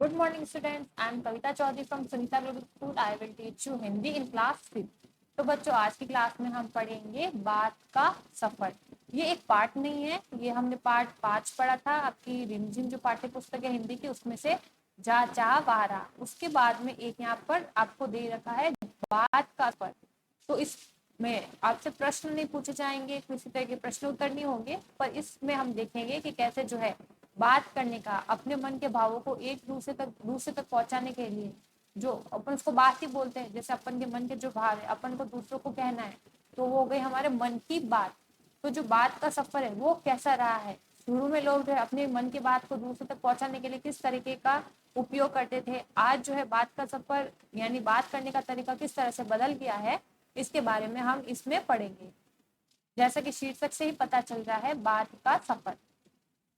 Good morning, students. I am Kavita Chaudhary from Sunita Global School. I will teach you Hindi in class 5th. तो बच्चों, आज की class में हम पढ़ेंगे बात का सफर। ये एक पार्ट नहीं है, ये हमने पार्ट 5 पढ़ा था आपकी रिमझिम जो पाठ्य पुस्तक है हिंदी की, उसमें से जा चाह वारा। उसके बाद में एक यहाँ पर आपको दे रखा है बात का सफर। तो इसमें आपसे प्रश्न नहीं पूछे जाएंगे, किसी तरह के प्रश्न उत्तर नहीं होंगे, पर इसमें हम देखेंगे कि कैसे जो है बात करने का, अपने मन के भावों को एक दूसरे तक पहुंचाने के लिए जो अपन उसको बात ही बोलते हैं, जैसे अपन के मन के जो भाव है अपन को दूसरों को कहना है, तो वो हो गई हमारे मन की बात। तो जो बात का सफर है वो कैसा रहा है, शुरू में लोग जो है अपने मन की बात को दूसरे तक पहुंचाने के लिए किस तरीके का उपयोग करते थे, आज जो है बात का सफर यानी बात करने का तरीका किस तरह से बदल गया है, इसके बारे में हम इसमें पढ़ेंगे। जैसा कि शीर्षक से ही पता चल रहा है, बात का सफर।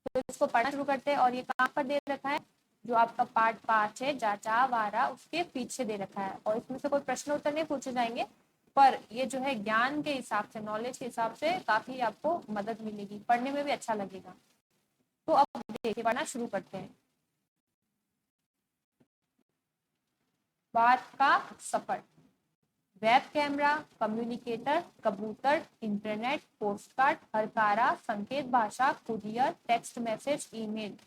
तो इसको पढ़ना शुरू करते हैं। और ये कहाँ पर दे रखा है, जो आपका पार्ट 5 है जाचा वारा, उसके पीछे दे रखा है। और इसमें से कोई प्रश्न उत्तर नहीं पूछे जाएंगे, पर ये जो है ज्ञान के हिसाब से, नॉलेज के हिसाब से काफी आपको मदद मिलेगी, पढ़ने में भी अच्छा लगेगा। तो अब देखिए पढ़ना शुरू करते हैं। बात का सफर। वेब कैमरा, कम्युनिकेटर, कबूतर, इंटरनेट, पोस्टकार्ड, हरकारा, संकेत भाषा, कुरियर, टेक्स्ट मैसेज, ईमेल।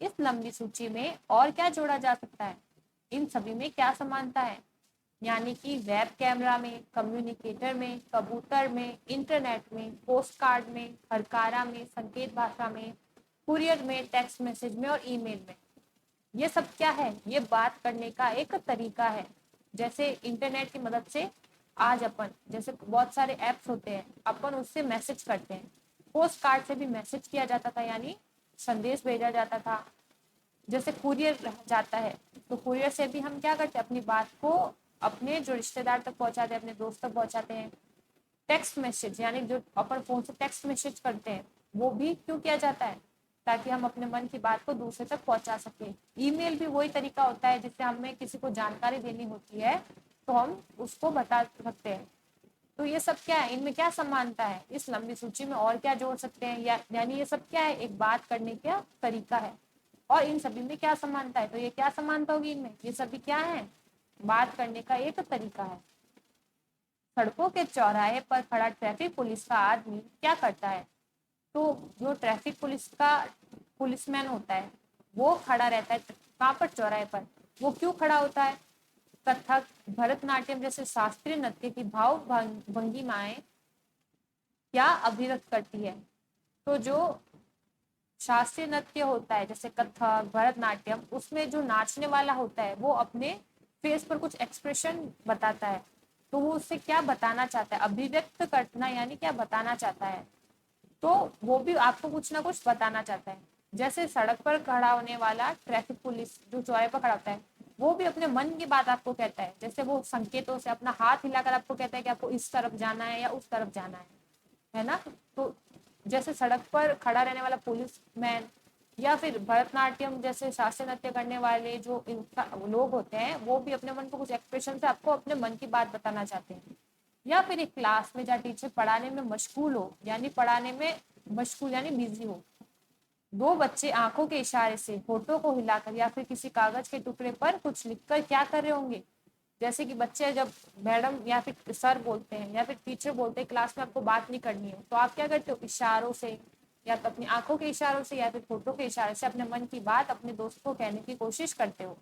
इस लंबी सूची में और क्या जोड़ा जा सकता है, इन सभी में क्या समानता है, यानी कि वेब कैमरा में, कम्युनिकेटर में, कबूतर में, इंटरनेट में, पोस्टकार्ड में, हरकारा में, संकेत भाषा में, कुरियर में, टेक्स्ट मैसेज में और ईमेल में। ये सब क्या है, ये बात करने का एक तरीका है। जैसे इंटरनेट की मदद से आज अपन, जैसे बहुत सारे ऐप्स होते हैं, अपन उससे मैसेज करते हैं। पोस्ट कार्ड से भी मैसेज किया जाता था, यानी संदेश भेजा जाता था। जैसे कुरियर जाता है, तो कुरियर से भी हम क्या करते हैं, अपनी बात को अपने जो रिश्तेदार तक पहुंचाते हैं, अपने दोस्त तक पहुंचाते हैं। टेक्स्ट मैसेज यानी जो अपन फोन से टेक्स्ट मैसेज करते हैं, वो भी क्यों किया जाता है, ताकि हम अपने मन की बात को दूसरे तक पहुंचा सके। ईमेल भी वही तरीका होता है, जिससे हमें किसी को जानकारी देनी होती है तो हम उसको बता सकते हैं। तो ये सब क्या है, इनमें क्या समानता है, इस लंबी सूची में और क्या जोड़ सकते हैं, यानी ये सब क्या है, एक बात करने का तरीका है। और इन सभी में क्या समानता है, तो ये क्या समानता होगी इनमें, ये सभी क्या है, बात करने का एक तरीका है। सड़कों के चौराहे पर खड़ा ट्रैफिक पुलिस का आदमी क्या करता है, तो जो ट्रैफिक पुलिस का पुलिसमैन होता है वो खड़ा रहता है कहाँ पर, चौराहे पर। वो क्यों खड़ा होता है, कथक, भरतनाट्यम जैसे शास्त्रीय नृत्य की भाव भंगिमाएं क्या अभिव्यक्त करती है। तो जो शास्त्रीय नृत्य होता है जैसे कथक, भरतनाट्यम, उसमें जो नाचने वाला होता है वो अपने फेस पर कुछ एक्सप्रेशन बताता है। तो वो उससे क्या बताना चाहता है, अभिव्यक्त करना यानी क्या बताना चाहता है, तो वो भी आपको कुछ ना कुछ बताना चाहता है। जैसे सड़क पर खड़ा होने वाला ट्रैफिक पुलिस जो चौराहे पर खड़ा होता है, वो भी अपने मन की बात आपको कहता है। जैसे वो संकेतों से अपना हाथ हिलाकर आपको कहता है कि आपको इस तरफ जाना है या उस तरफ जाना है ना। तो जैसे सड़क पर खड़ा रहने वाला पुलिस मैन या फिर भरतनाट्यम जैसे शास्त्रीय नृत्य करने वाले जो लोग होते हैं, वो भी अपने मन को कुछ एक्सप्रेशन से आपको अपने मन की बात बताना चाहते हैं। या फिर एक क्लास में जहाँ टीचर पढ़ाने में मशगूल हो, यानी पढ़ाने में मशगूल यानी बिजी हो, दो बच्चे आंखों के इशारे से, होठों को हिलाकर या फिर किसी कागज के टुकड़े पर कुछ लिखकर क्या कर रहे होंगे। जैसे कि बच्चे जब मैडम या फिर सर बोलते हैं या फिर टीचर बोलते हैं क्लास में आपको बात नहीं करनी है, तो आप क्या करते हो, इशारों से या तो अपनी आंखों के इशारों से या फिर होठों के इशारे से अपने मन की बात अपने दोस्त को कहने की कोशिश करते हो।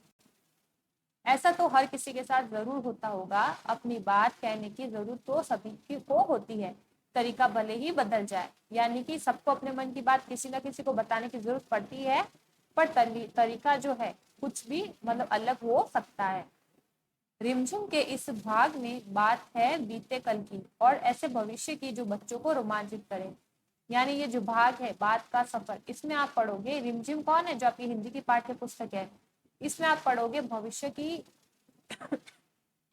ऐसा तो हर किसी के साथ जरूर होता होगा, अपनी बात कहने की जरूरत तो सभी को होती है, तरीका भले ही बदल जाए। यानी कि सबको अपने मन की बात किसी ना किसी को बताने की जरूरत पड़ती है, पर तरीका जो है कुछ भी मतलब अलग हो सकता है। रिमझिम के इस भाग में बात है बीते कल की और ऐसे भविष्य की जो बच्चों को रोमांचित करे। यानी ये जो भाग है बात का सफर, इसमें आप पढ़ोगे, रिमझिम कौन है, जो आपकी हिंदी की पाठ्य पुस्तक है, इसमें आप पढ़ोगे भविष्य की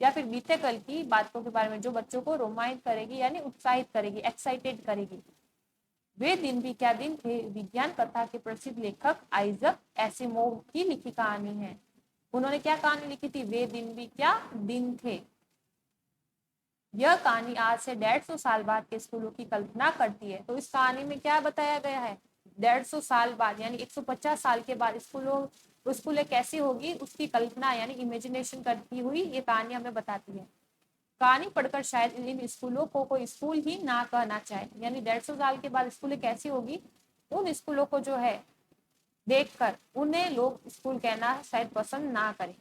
या फिर बीते कल की बातों के बारे में जो बच्चों को रोमांचित करेगी, यानी उत्साहित करेगी, एक्साइटेड करेगी। वे दिन भी क्या दिन थे, विज्ञान कथा के प्रसिद्ध लेखक आइजक एसिमोव की लिखी कहानी है। उन्होंने क्या कहानी लिखी थी, वे दिन भी क्या दिन थे। यह कहानी आज से 150 साल बाद के स्कूलों की कल्पना करती है। तो इस कहानी में क्या बताया गया है, 150 साल बाद यानी 150 साल के बाद स्कूलें कैसी होगी उसकी कल्पना यानी इमेजिनेशन करती हुई ये कहानी हमें बताती है। कहानी पढ़कर शायद इन स्कूलों को कोई स्कूल ही ना कहना चाहे, यानी 150 साल के बाद स्कूलें कैसी होगी उन स्कूलों को जो है देखकर उन्हें लोग स्कूल कहना शायद पसंद ना करें।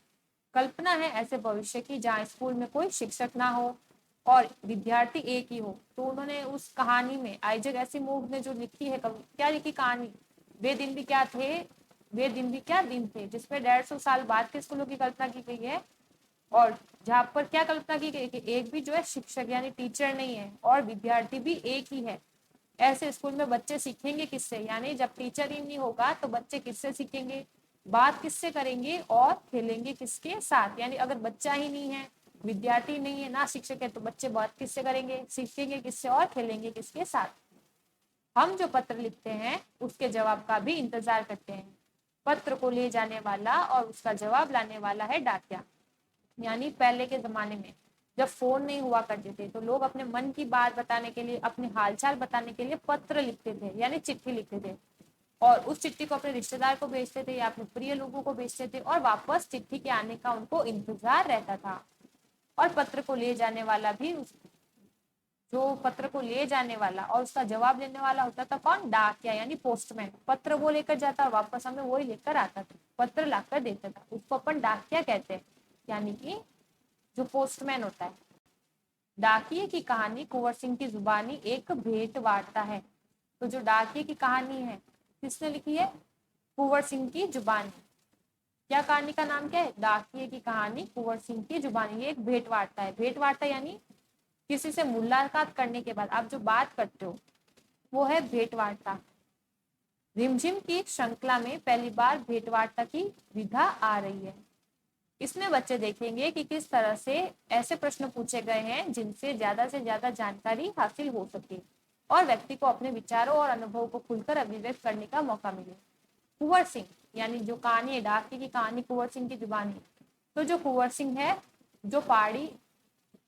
कल्पना है ऐसे भविष्य की जहाँ स्कूल में कोई शिक्षक ना हो और विद्यार्थी एक ही हो। तो उन्होंने उस कहानी में आइजैक एसिमोव ने जो लिखी है क्या लिखी कहानी, वे दिन भी क्या थे, वे दिन भी क्या दिन थे, जिसमें 150 साल बाद के स्कूलों की कल्पना की गई है और जहाँ पर क्या कल्पना की गई कि एक भी जो है शिक्षक यानी टीचर नहीं है और विद्यार्थी भी एक ही है। ऐसे स्कूल में बच्चे सीखेंगे किससे, यानी जब टीचर ही नहीं होगा तो बच्चे किससे सीखेंगे, बात किससे करेंगे और खेलेंगे किसके साथ। यानी अगर बच्चा ही नहीं है, विद्यार्थी नहीं है, ना शिक्षक है, तो बच्चे बात किससे करेंगे, सीखेंगे किससे और खेलेंगे किसके साथ। हम जो पत्र लिखते हैं उसके जवाब का भी इंतजार करते हैं। पत्र को ले जाने वाला और उसका जवाब लाने वाला है डाकिया। यानी पहले के जमाने में जब फोन नहीं हुआ करते थे तो लोग अपने मन की बात बताने के लिए, अपने हालचाल बताने के लिए पत्र लिखते थे यानी चिट्ठी लिखते थे और उस चिट्ठी को अपने रिश्तेदार को भेजते थे या अपने प्रिय लोगों को भेजते थे और वापस चिट्ठी के आने का उनको इंतजार रहता था। और पत्र को ले जाने वाला भी जो पत्र को ले जाने वाला और उसका जवाब लेने वाला होता था कौन, डाकिया यानी पोस्टमैन। पत्र वो लेकर जाता और वापस हमें वही लेकर आता था, पत्र लाकर देता था, उसको अपन डाकिया कहते हैं, यानी कि जो पोस्टमैन होता है। डाकिये की कहानी कुंवर सिंह की जुबानी एक भेंट वार्ता है। तो जो डाकिये की कहानी है किसने लिखी है, कुंवर सिंह की जुबानी। क्या कहानी का नाम क्या है, डाकिये की कहानी कुंवर सिंह की जुबानी। ये एक भेंट वार्ता है। भेंट वार्ता यानी किसी से मुलाकात करने के बाद आप जो बात करते हो वो है भेंट वार्ता। रिमझिम की श्रृंखला में पहली बार भेंट वार्ता की विधा आ रही है। इसमें बच्चे देखेंगे कि किस तरह से ऐसे प्रश्न पूछे गए हैं जिनसे से ज्यादा जानकारी हासिल हो सके और व्यक्ति को अपने विचारों और अनुभव को खुलकर अभिव्यक्त करने का मौका मिले। कुंवर सिंह यानी जो कहानी है, डाकिये की कहानी कुंवर सिंह की जुबानी। तो जो कुंवर सिंह है जो पहाड़ी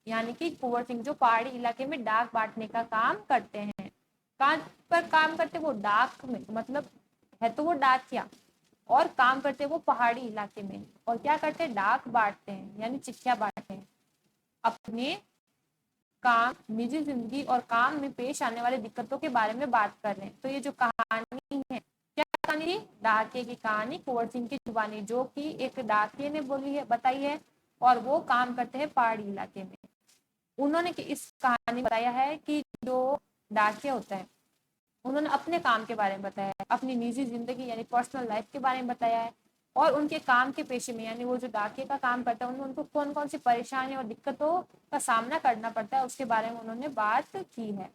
यानी कि कुंवर सिंह जो पहाड़ी इलाके में डाक बांटने का काम करते हैं। कहाँ पर काम करते, वो डाक में, मतलब है तो वो डाकिया और काम करते वो पहाड़ी इलाके में। और क्या करते हैं, डाक बांटते हैं यानी चिट्ठियां बांटते हैं। अपने काम, निजी जिंदगी और काम में पेश आने वाली दिक्कतों के बारे में बात कर रहे हैं। तो ये जो कहानी है, क्या कहानी थी, डाकिये की कहानी कुंवर सिंह की जुबानी, जो कि एक डाकिये ने बोली है, बताई है और वो काम करते हैं पहाड़ी इलाके में। उन्होंने इस कहानी में बताया है कि जो डाकिया होता है उन्होंने अपने काम के बारे में बताया है, अपनी निजी जिंदगी यानी पर्सनल लाइफ के बारे में बताया है और उनके काम के पेशे में यानी वो जो डाकिये का काम करता है उन्होंने उनको कौन कौन सी परेशानी और दिक्कतों का सामना करना पड़ता है उसके बारे में उन्होंने बात की है।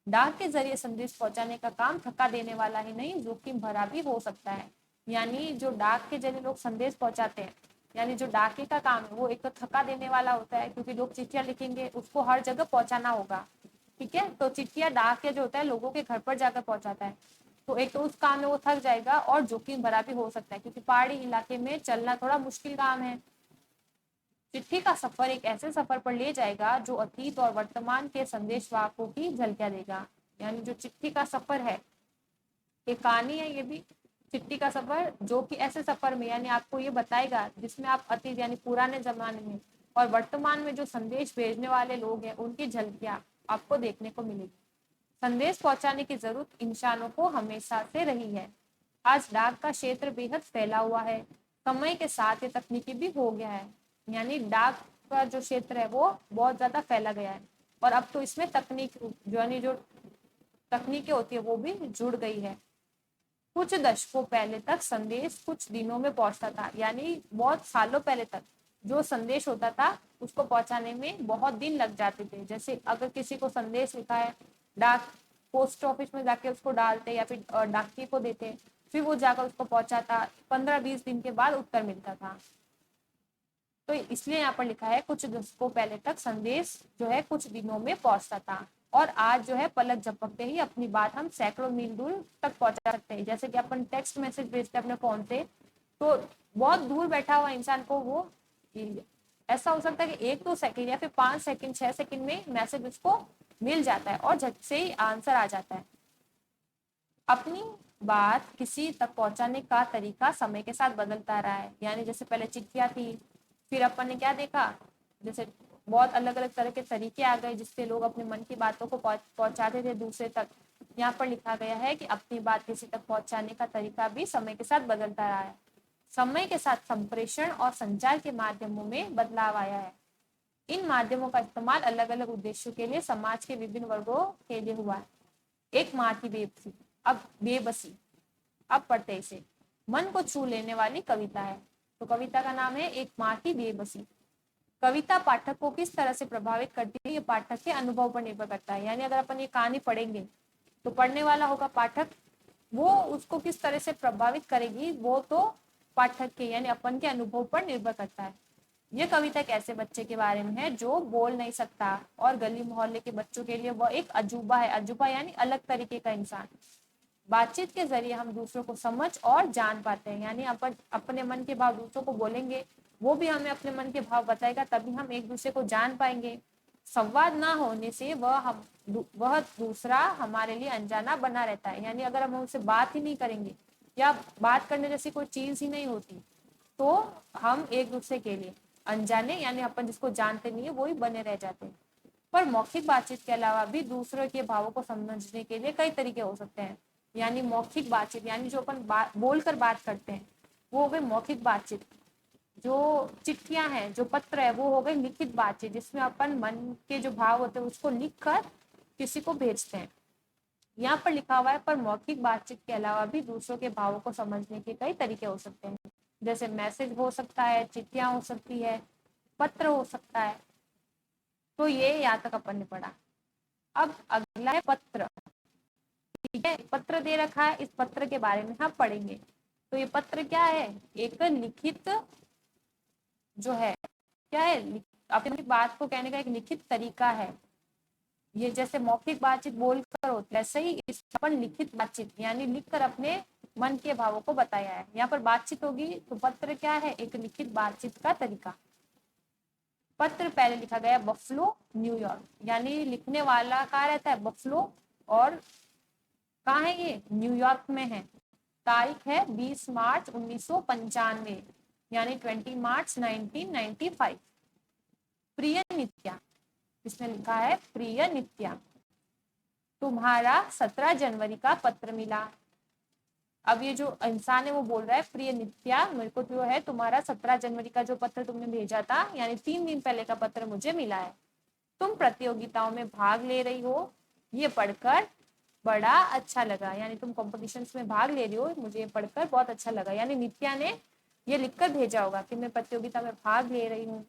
डाक के जरिए संदेश पहुंचाने का काम थका देने वाला ही नहीं, जोखिम भरा भी हो सकता है। यानी जो डाक के जरिए लोग संदेश पहुंचाते हैं, यानी जो डाकिये का काम है वो एक तो थका देने वाला होता है क्योंकि लोग चिट्ठियां लिखेंगे, उसको हर जगह पहुंचाना होगा। ठीक है, तो चिट्ठियां डाकिया जो होता है लोगों के घर पर जाकर पहुंचाता है, तो एक तो उस काम में वो थक जाएगा और जोखिम भरा भी हो सकता है क्योंकि पहाड़ी इलाके में चलना थोड़ा मुश्किल काम है। चिट्ठी का सफर एक ऐसे सफर पर ले जाएगा जो अतीत और वर्तमान के संदेशवाहकों की झलकियां देगा। यानी जो चिट्ठी का सफर है, एक कहानी है ये भी, चिट्ठी का सफर, जो कि ऐसे सफर में यानी आपको ये बताएगा जिसमें आप अतीत यानी पुराने जमाने में और वर्तमान में जो संदेश भेजने वाले लोग हैं उनकी झलकियां आपको देखने को मिलेगी। संदेश पहुंचाने की जरूरत इंसानों को हमेशा से रही है। आज डाक का क्षेत्र बेहद फैला हुआ है, समय के साथ ये तकनीकी भी हो गया है। यानी डाक का जो क्षेत्र है वो बहुत ज्यादा फैला गया है और अब तो इसमें तकनीक यानी जो तकनीकें होती है वो भी जुड़ गई है। कुछ दशकों पहले तक संदेश कुछ दिनों में पहुंचता था, यानी बहुत सालों पहले तक जो संदेश होता था उसको पहुंचाने में बहुत दिन लग जाते थे। जैसे अगर किसी को संदेश लिखा है, डाक पोस्ट ऑफिस में जाके उसको डालते या फिर डाकिये को देते, फिर वो जाकर उसको पहुंचाता, 15-20 दिन के बाद उत्तर मिलता था। तो इसलिए यहाँ पर लिखा है कुछ दशकों पहले तक संदेश जो है कुछ दिनों में पहुंचता था और आज जो है पलक झपकते ही अपनी बात हम सैकड़ों मील दूर तक पहुंचा सकते हैं। जैसे कि अपन टेक्स्ट मैसेज भेजते हैं अपने फोन से, तो बहुत दूर बैठा हुआ इंसान को वो ऐसा हो सकता है कि 1-2 सेकंड या फिर 5 सेकंड 6 सेकंड में मैसेज उसको मिल जाता है और झट से ही आंसर आ जाता है। अपनी बात किसी तक पहुंचाने का तरीका समय के साथ बदलता रहा है। यानी जैसे पहले चिट्ठियां थी, फिर अपन ने क्या देखा, जैसे बहुत अलग अलग तरह के तरीके आ गए जिससे लोग अपने मन की बातों को पहुंचाते थे दूसरे तक। यहाँ पर लिखा गया है कि अपनी बात किसी तक पहुंचाने का तरीका भी समय के साथ बदलता रहा है। समय के साथ संप्रेषण और संचार के माध्यमों में बदलाव आया है। इन माध्यमों का इस्तेमाल अलग अलग उद्देश्यों के लिए समाज के विभिन्न वर्गों के लिए हुआ है। एक माँ की बेबसी, अब बेबसी, अब पढ़ते इसे। मन को छू लेने वाली कविता है। तो कविता का नाम है एक माँ की बेबसी। कविता पाठक को किस तरह से प्रभावित करती है, ये पाठक के अनुभव पर निर्भर करता है। यानी अगर अपन ये कहानी पढ़ेंगे तो पढ़ने वाला होगा पाठक, वो उसको किस तरह से प्रभावित करेगी वो तो पाठक के यानी अपन के अनुभव पर निर्भर करता है। ये कविता एक ऐसे बच्चे के बारे में है जो बोल नहीं सकता और गली मोहल्ले के बच्चों के लिए वह एक अजूबा है। अजूबा यानी अलग तरीके का इंसान। बातचीत के जरिए हम दूसरों को समझ और जान पाते हैं। यानी अपन अपने मन के भाव दूसरों को बोलेंगे, वो भी हमें अपने मन के भाव बताएगा, तभी हम एक दूसरे को जान पाएंगे। संवाद ना होने से वह दूसरा हमारे लिए अनजाना बना रहता है। यानी अगर हम उनसे बात ही नहीं करेंगे या बात करने जैसी कोई चीज ही नहीं होती तो हम एक दूसरे के लिए अनजाने यानी अपन जिसको जानते नहीं है वो ही बने रह जाते हैं। पर मौखिक बातचीत के अलावा भी दूसरों के भावों को समझने के लिए कई तरीके हो सकते हैं। यानी मौखिक बातचीत यानी जो अपन बोलकर बात करते हैं वो हो गई मौखिक बातचीत। जो चिट्ठियां हैं, जो पत्र है, वो हो गई लिखित बातचीत जिसमें अपन मन के जो भाव होते हैं उसको लिख कर किसी को भेजते हैं। यहाँ पर लिखा हुआ है पर मौखिक बातचीत के अलावा भी दूसरों के भावों को समझने के कई तरीके हो सकते हैं। जैसे मैसेज हो सकता है, चिट्ठियां हो सकती है, पत्र हो सकता है। तो ये यहाँ तक अपन ने पढ़ा। अब अगला है पत्र। ठीक है, पत्र दे रखा है, इस पत्र के बारे में हम पढ़ेंगे। तो ये पत्र क्या है, एक लिखित जो है क्या है, अपनी बात को कहने का एक लिखित तरीका है। ये जैसे मौखिक बातचीत बोलकर होती है, ऐसे ही इस अपन लिखित बातचीत यानी लिखकर अपने मन के भावों को बताया है। यहाँ पर बातचीत होगी तो पत्र क्या है, एक लिखित बातचीत का तरीका। पत्र पहले लिखा गया बफलो, न्यूयॉर्क। यानी लिखने वाला कहाँ रहता है, बफलो, और कहाँ है ये, न्यूयॉर्क में है। तारीख है 20 मार्च 1995 यानी 20 मार्च 1995। प्रिय नित्या, इसमें लिखा है प्रिय नित्या, तुम्हारा 17 जनवरी का पत्र मिला। अब ये जो इंसान है वो बोल रहा है प्रिय नित्या, मेरे को जो है तुम्हारा 17 जनवरी का जो पत्र तुमने भेजा था यानी 3 दिन पहले का पत्र मुझे मिला है। तुम प्रतियोगिताओं में भाग ले रही हो, ये पढ़कर बड़ा अच्छा लगा। यानी तुम कॉम्पिटिशन्स में भाग ले रही हो, मुझे ये पढ़कर बहुत अच्छा लगा। यानी नित्या ने ये लिखकर भेजा होगा कि मैं प्रतियोगिता में भाग ले रही हूँ,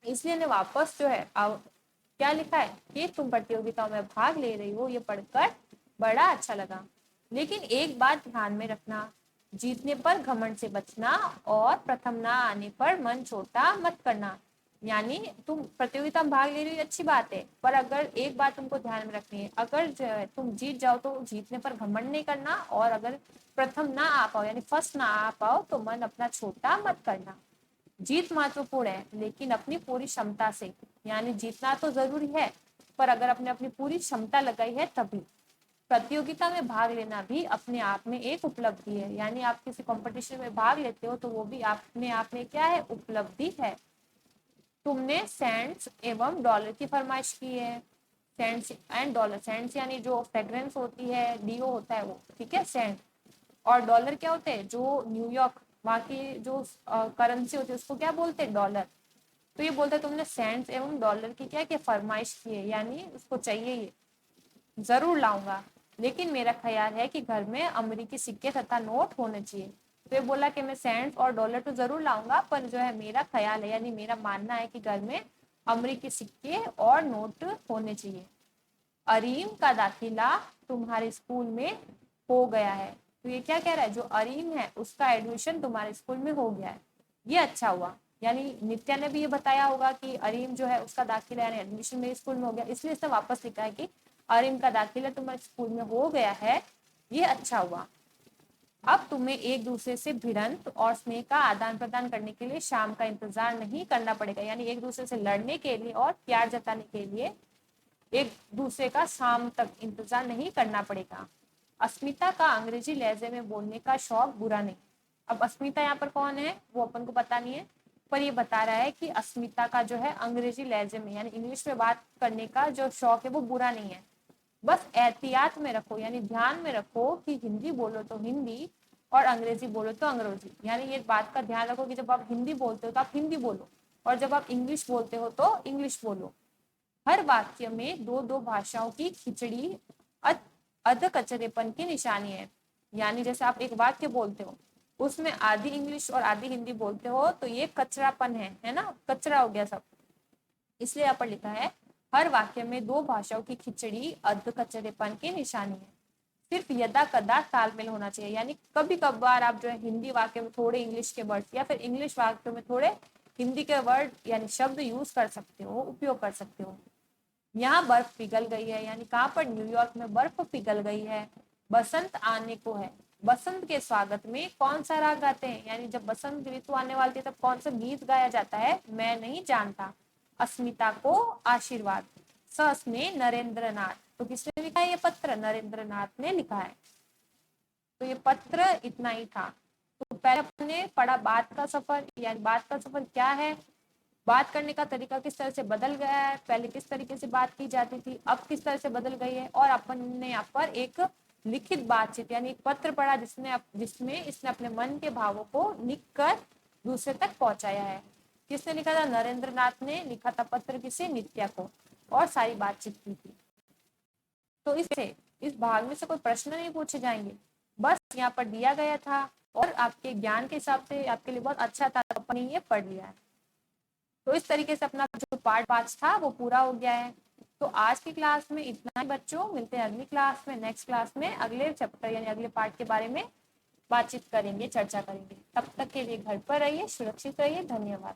इसलिए ने वापस जो है क्या लिखा है कि तुम प्रतियोगिताओं में भाग ले रही हो, ये पढ़कर बड़ा अच्छा लगा। लेकिन एक बात ध्यान में रखना, जीतने पर घमंड से बचना और प्रथम ना आने पर मन छोटा मत करना। यानी तुम प्रतियोगिता में भाग ले रही हो अच्छी बात है, पर अगर एक बात तुमको ध्यान में रखनी है, अगर जो है तुम जीत जाओ तो जीतने पर घमंड नहीं करना, और अगर प्रथम ना आ पाओ यानी फर्स्ट ना आ पाओ तो मन अपना छोटा मत करना। जीत महत्वपूर्ण है लेकिन अपनी पूरी क्षमता से। यानी जीतना तो जरूरी है पर अगर अपने अपनी पूरी क्षमता लगाई है तभी। प्रतियोगिता में भाग लेना भी अपने आप में एक उपलब्धि है। यानी आप किसी कंपटीशन में भाग लेते हो तो वो भी अपने आप में क्या है, उपलब्धि है। तुमने सेंट्स एवं डॉलर की फरमाइश की है। सेंट्स एंड डॉलर, सेंट्स यानी जो फ्रेग्रेंस होती है, डीओ होता है वो, ठीक है, सेंट। और डॉलर क्या होते हैं, जो न्यूयॉर्क वहाँ की जो करेंसी होती है उसको क्या बोलते हैं, डॉलर। तो ये बोलते हैं तुमने सेंट्स एवं डॉलर की क्या फरमाइश की है, यानी उसको चाहिए, ये जरूर लाऊंगा। लेकिन मेरा ख्याल है कि घर में अमेरिकी सिक्के तथा नोट होने चाहिए। तो ये बोला कि मैं सेंट्स और डॉलर तो जरूर लाऊंगा पर जो है मेरा ख्याल है यानी मेरा मानना है कि घर में अमेरिकी सिक्के और नोट होने चाहिए। अरीम का दाखिला तुम्हारे स्कूल में हो गया है। तो ये क्या कह रहा है, जो अरीम है उसका एडमिशन तुम्हारे स्कूल में हो गया है, ये अच्छा हुआ। यानी नित्या ने भी ये बताया होगा कि अरीम जो है उसका दाखिला यानी एडमिशन मेरे स्कूल में हो गया, इसलिए इसने वापस लिखा है कि अरीम का दाखिला तुम्हारे स्कूल में हो गया है, ये अच्छा हुआ। अब तुम्हें एक दूसरे से भिड़ंत और स्नेह का आदान प्रदान करने के लिए शाम का इंतजार नहीं करना पड़ेगा। यानी एक दूसरे से लड़ने के लिए और प्यार जताने के लिए एक दूसरे का शाम तक इंतजार नहीं करना पड़ेगा। अस्मिता का अंग्रेजी लहजे में बोलने का शौक बुरा नहीं। अब अस्मिता यहाँ पर कौन है वो अपन को पता नहीं है, पर ये बता रहा है कि अस्मिता का जो है अंग्रेजी लहजे में यानी इंग्लिश में बात करने का जो शौक है वो बुरा नहीं है। बस एहतियात में रखो यानी ध्यान में रखो कि हिंदी बोलो तो हिंदी और अंग्रेजी बोलो तो अंग्रेजी, यानी ये बात का ध्यान रखो कि जब आप हिंदी बोलते हो तो आप हिंदी बोलो और जब आप इंग्लिश बोलते हो तो इंग्लिश बोलो। हर वाक्य में दो दो भाषाओं की खिचड़ी अध कचरेपन की निशानी है। यानी जैसे आप एक वाक्य बोलते हो उसमें आधी इंग्लिश और आधी हिंदी बोलते हो तो ये कचरापन है ना, कचरा हो गया सब। इसलिए यहाँ पर लिखा है हर वाक्य में दो भाषाओं की खिचड़ी अध कचरेपन की निशानी है। सिर्फ यदा कदा तालमेल होना चाहिए, यानी कभी कभार आप जो है हिंदी वाक्य में थोड़े इंग्लिश के वर्ड या फिर इंग्लिश वाक्य में थोड़े हिंदी के वर्ड यानी शब्द यूज कर सकते हो, उपयोग कर सकते हो। यहाँ बर्फ पिघल गई है, यानी कहाँ पर, न्यूयॉर्क में बर्फ पिघल गई है। बसंत आने को है, बसंत के स्वागत में कौन सा राग गाते हैं, यानी जब बसंत ऋतु आने वाली है तब कौन सा गीत गाया जाता है, मैं नहीं जानता। अस्मिता को आशीर्वाद। सस ने नरेंद्र नाथ, तो किसने लिखा है ये पत्र, नरेंद्र नाथ ने लिखा है। तो ये पत्र इतना ही था। तो पहले अपने पढ़ा बात का सफर, यानी बात का सफर क्या है, बात करने का तरीका किस तरह से बदल गया है, पहले किस तरीके से बात की जाती थी अब किस तरह से बदल गई है, और अपन ने यहाँ पर एक लिखित बातचीत यानी एक पत्र पढ़ा जिसमें इसने अपने मन के भावों को लिख कर दूसरे तक पहुंचाया है। किसने लिखा था, नरेंद्र नाथ ने लिखा था पत्र, किसे, नित्या को, और सारी बातचीत की थी। तो इस भाग में से कोई प्रश्न नहीं पूछे जाएंगे, बस यहाँ पर दिया गया था और आपके ज्ञान के हिसाब से आपके लिए बहुत अच्छा था, अपन ने ये पढ़ लिया है। तो इस तरीके से अपना जो पार्ट 5 था वो पूरा हो गया है। तो आज की क्लास में इतना ही बच्चों, मिलते हैं अगली क्लास में, नेक्स्ट क्लास में अगले चैप्टर यानी अगले पार्ट के बारे में बातचीत करेंगे, चर्चा करेंगे। तब तक के लिए घर पर रहिए, सुरक्षित रहिए, धन्यवाद।